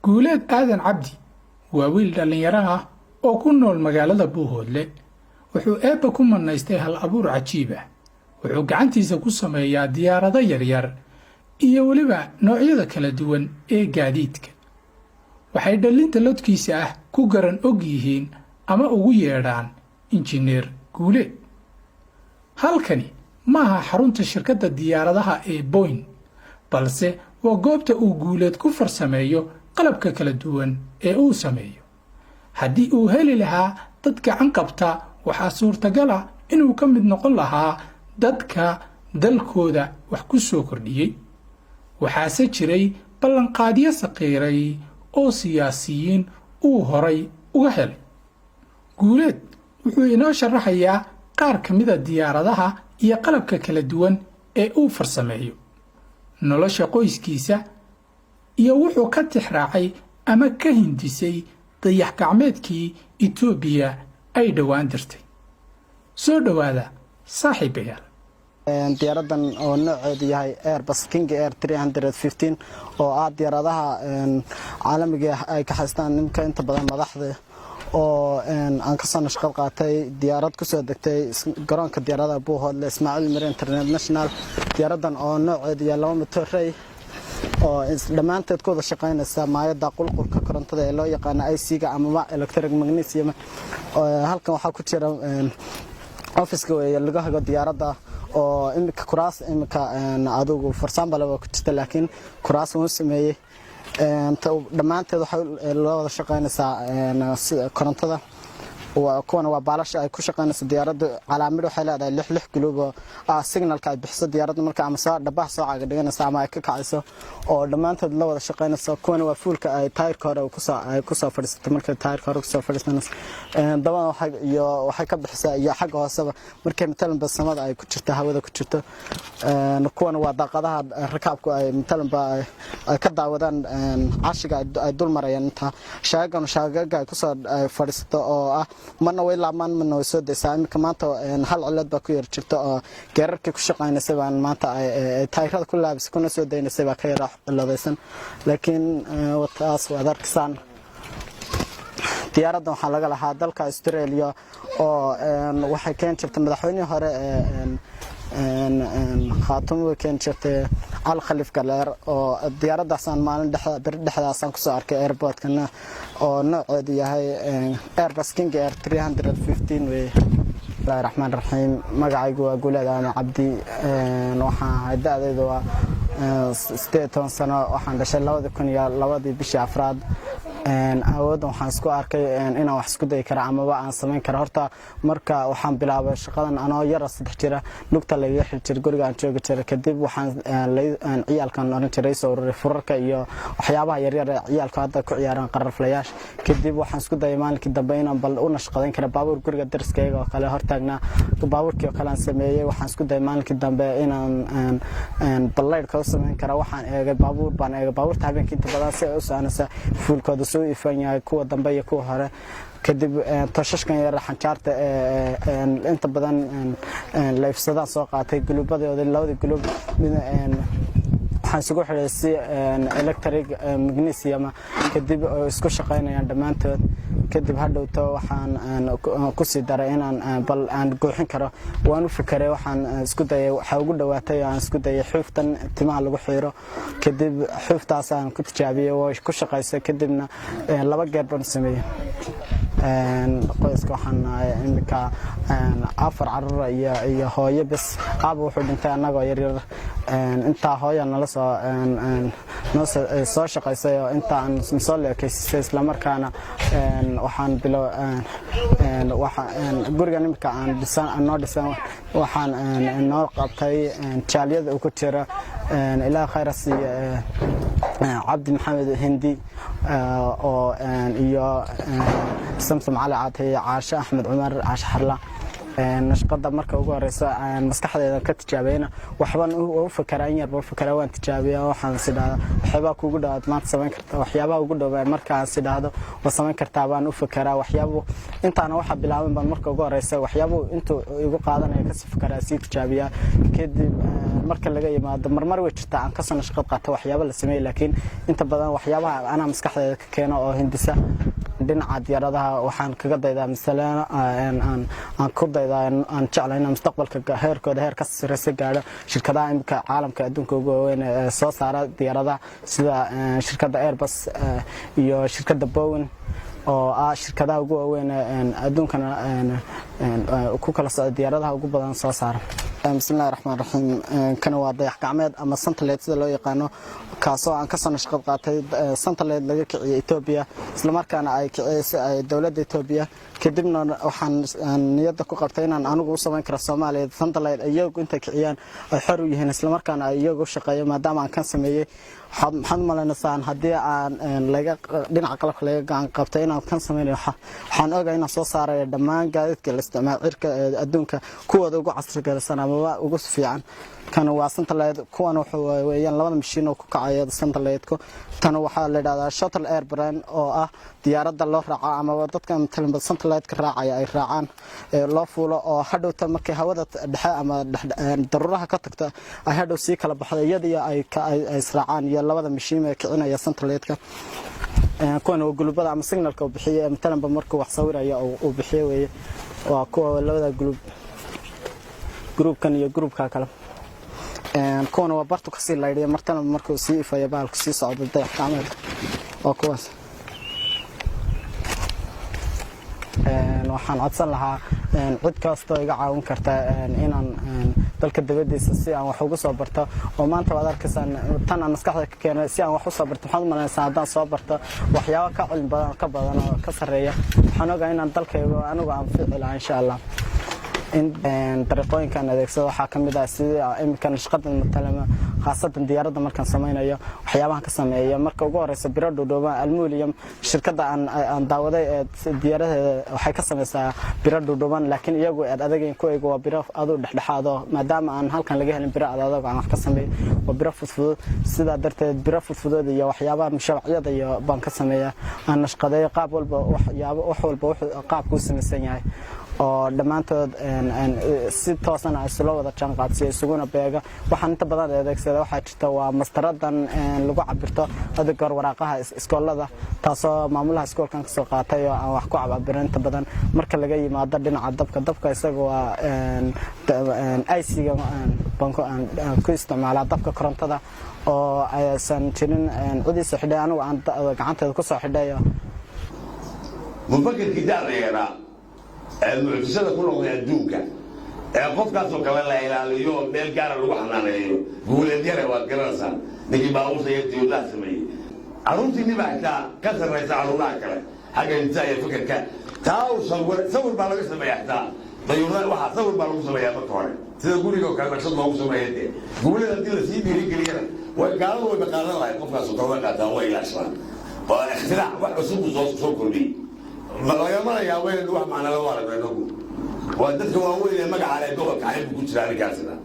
guuleed aadan cabdi waa wiil dhallinyaro ah oo ku nool magaalada Buuhoodle wuxuu eebba ku manaystay hal abuur cajiib ah wuxuu gacantiisa ku sameeyaa diyaarado yaryar iyo waliba noocyada kala duwan ee gaadiidka waxay dhalinta lodkiisa ah ku garan og yihiin ama ugu yeedhaan injineer Guuleed halkani maaha xarunta shirkadda diyaaradaha ee Boeing balse waa goobta uu Guuleed ku farsameeyo qalabka kala duwan ee uu sameeyo haddii uu heli lahaa dad gacan qabta waxaa suurtagal ah inuu ka mid noqon lahaa dadka dalkooda wax ku soo kordhiyey waxaase jiray ballanqaadyo saqiiray oo siyaasiyiin uu horay uga helay Guuleed wuxuu inoo sharaxayaa qaar ka mid ah diyaaradaha iyo qalabka kala duwan ee uu farsameeyo nolosha qoyskiisa iyo wuxuu ka tixraacay ama ka hindisay dayax gacmeedkii Itoobiya ay dhawaan dirtay soo dhawaada saaxiibayaal diyaaradan oo nooceedu yahay Airbus King Air 315 oo ah diyaaradaha caalamiga ah ay ka haystaan ninka inta badan madaxda oo aan ka soo nashqad qaatay diyaarad ku soo degtay garoonka diyaaradaha Buuhoodle Ismaaciil Mire International diyaaradan oo nooceedu yahay 2 matoorey oo dhamaanteed kooda shaqeynaysa maayada qulqulka korontada ee loo yaqaan IC-ga ama electric magnesium halkan waxa ku jira office-ka laga hago diyaaradda oo imika kuraas imika adugu farsamo laba ku jirta laakiin kuraas uu sameeyay dhamaanteed waxa loo wada shaqeynaysaa korontada kuwana waa baalasha ay ku shaqeynayso diyaaradda calaamad waxay leedahay 6 kilob signalka ay bixiso diyaaradda marka ama soo dhabax soo caaga dhiganaysa ama ay ka kacayso oo dhamaanteed la wada shaqeynayso kuwana waa fuulka ay taayirka hore ku soo fadhiisto marka taayirka hore ku soo fadhiisanayso dabada waxay ka bixisaa iyo xagga hooseba markay matalan basamada ay ku jirto hawada ku jirto kuwana waa daaqadaha rakaabku ay matalan ay ka daawadaan cashiga ay dul marayaan inta shaagaga ay ku soo fadhiisto oo ah marna way laamaan marna way soo deesaa imika maanta hal cilad baa ku yar jirta oo geerarkii ku shaqeynaysa baan maanta ay taayirada ku laabis kuna soo deynaysa baa ka yar ciladaysan laakiin wataas waa darksan diyaaradan waxa laga lahaa dalka Australia oo waxay keen jirtay madaxweynihii hore خاتم كان شفت على خليف كلار أو الديارة عشان مالن ده عشان كسر أرك إيربورت كنا أو نوع هاي إيرباص كينج إير 315 و بسم الله الرحمن الرحيم مقعي أقول أنا عبدي نوحا هدا ذو ستة سنة وحنا دشل لوادي كنيا لوادي بشي أفراد أود وحنا سكو أركي أنا وحسكو ده كرا عم بقى عن سمين كرهرتا مركا وحنا بلعب شغلنا أنا يرى صدق ترى نقطة اللي يحل ترجع عن شو ترى كدب وحنا عيال كان نورن ترى يسور فرق إياه وحيابها يرى عيال كهذا كعياران قرر فلياش كدب وحنا سكو ده يمان كده بينا بلقونا شغلين كرا بابور كرجع درس كيجا وكله هرتاجنا بابور كيو كلام سمية وحنا سكو ده يمان كده بينا بلاير كوس من كرا وحنا بابور بان بابور تعبين كنت بدأ سأس أنا فول كده سوي فنيا كوا دنبيا كوا هره كدب تشش كان يرى حنكارت أنت بدن لايف صدا ساقات قلوب بدي هذا اللود قلوب من حنسقول حرسي إلكتريك مغنيسيوم كدب إسكوش قاينا يعني دمانته كدب هذا وتو وحن كوسي درينا بل عن جوحين كرا وأنا فكره وحن إسكوده حاول دواتي عن إسكوده حفظا تمام لو حيره كدب حفظ عشان كنت جابيه وإسكوش قايسة كدبنا لبا جربنا سميه qoyska waxaan imika afar carruur iyo hooyo bas aab wuxuu dhintay anagoo yar yar inta hooyo nala soo shaqaysay oo inta aan soo leekeysay isla markaana waxaan bilo guriga imika aan dhisan waxaan noo qabtay jaaliyada ugu jira ilaa khayrasi عبد محمد هندي أو إياه سمسم على عاطي عاشة أحمد عمر عاش حرلا nashqada marka ugu horeysa aan maskaxdeeda ka tijaabayna waxban u fakaraa in yar bal fakaraa waan tijaabiyaa waxaan sidaa waxyaabo kugu dhawaad maanta sameyn kartaa waxyaabaha ugu dhawaan marka aan sidaado waa sameyn kartaa baan u fakaraa waxyaabo intaana waxa bilaabay baan marka ugu horeysa waxyaabo intuu igu qaadanaya ka fakaraa si tijaabiyaa kadib marka laga yimaado marmar way jirtaa aan ka soo nashqad qaato waxyaabo la sameeyay laakiin inta badan waxyaabaha ana maskaxdeeda ka keeno oo hindisa dhinaca diyaaradaha waxaan kaga daydaa misalana aan ku daydaa aan jeclahay in mustaqbalka heerkooda heer ka sarreeya gaadho shirkadaha imka caalamka adduunka ugu weyn ee soo saara diyaaradaha sida shirkadda Airbus iyo shirkadda Boeing oo shirkadaha ugu weyn adduunkana ku kala socda diyaaradaha ugu badan soo saara bismillaahir rahmaanir rahiim kana waa dayax gacmeed ama satellite sida loo yaqaano kaasoo aan ka soo nashqad qaatay satellite laga kiciyay Ethiopia isla markaana ay kiciyay dawladda Ethiopia kadibna waxaan niyadda ku qabtay inaan anigu u sameyn karo Soomaaliya satellite iyagu inta kiciyaan ay xor u yihiin isla markaana ay iyagu shaqeeyo maadaama aan kan sameeyay waxaan malaynaysaa haddii aan laga dhinaca qalabka laga gacan qabtay inaan kan sameynayo waxaan ogahay inaan soo saarayo dhammaan gaadiidka la isticmaalo cirka adduunka kuwooda ugu casrisan ama ugu fiican kan waa satellite kuwan wuxuu weeyaan labada mashiin oo ku kacaya satellite-ku tan waxa la yiraahdaa shuttle airplane oo ah diyaaradda loo raaco ama dadka talaba satellite-ka raacaya ay raacaan loo fuulo oo hadhowta markay hawada dhexe ama daruuraha ka tagto ay hadhow si kala baxdo iyadii ay israacaan iyo labada mashiin ee kicinaya satellite-ka kuwan oo gulubada ama signalka uu bixiyo talaba markuu wax sawiraya uu bixiyo weeye waa kuwa labada groupkan iyo groupka kale kuwan waa bartu ka sii laydhay martana markuu sii ifaya baalku sii socdo dayax gacmeed oo kuwaas waxaan codsan lahaa cid kasta iga caawin karta inaan dalka dibadiisa si aan wax ugu soo barto oo maanta waad arkaysaan tan aan maskaxda ka keenay si aan wax u soo barto waxaan malaysaa haddaan soo barto waxyaabo ka cilmi badan ka badan oo ka sareeya waxaan ogahay inaan dalkayga anigu aan ficil lahaa insha Allah in dariiqooyinkan adeegsado waxa kamid ah sida imika nashqadan matalama khaasatan diyaaradda markaan sameynayo waxyaabaha ka sameeyo marka ugu horeysa biro dhudhuuban aluminium shirkadda aan daawaday diyaaradaha waxay ka sameysaa biro dhudhuuban laakiin iyagu adageen kuwaygu waa biro adu dhexdhexaado maadaama aan halkan laga helin biro adag aan wax ka sameeyo waa biro fudud sida darteed biro fudud iyo waxyaabaha mushabacyada iyo baan ka sameeyaa aan nashqadeeyo qaab walba wax walba qaabku sameysan yahay oo dhamaantood si toosan ay soo wada janqaadsi isuguna beega waxaan inta badan adeegsada waxa jirta waa mastaradan lagu cabirto adeeggar waraaqaha iskoolada taasoo maamulaha iskoolkan ka soo qaatay oo aan wax ku cabirin inta badan marka laga yimaado dhinaca dabka isaga waa IC-ga banko aan ku isticmaalaa dabka korontada oo aysan jirin cidiisa xidhay anigu aan gacanteeda ku soo xidhayo mufakirkii da'da المعجزة كلهم يدوكا قف كاسو كلا لا إله إلا الله ميل كار لو حنانه قول ديره وكرسا نجي باو سيتي ولا سمي عروتي ني بعدا كسر رئيس عرونا كلا حاجه انت فكر كا تاو صور بالو سمي حتى طيورنا waxa صور بالو سمي marka hore sida guriga kala naqshad loogu sameeyay guulada hadii la sii biri galiyana way gaalada way baqaadan lahayd qofkaas oo kala qaata way ilaashadaan waa ikhtirac wax cusub soo kordhi ما يا وين واحد معنا لو ولا بينكم ودتك واوين مقع على قبل كعيب كنت على كاسنا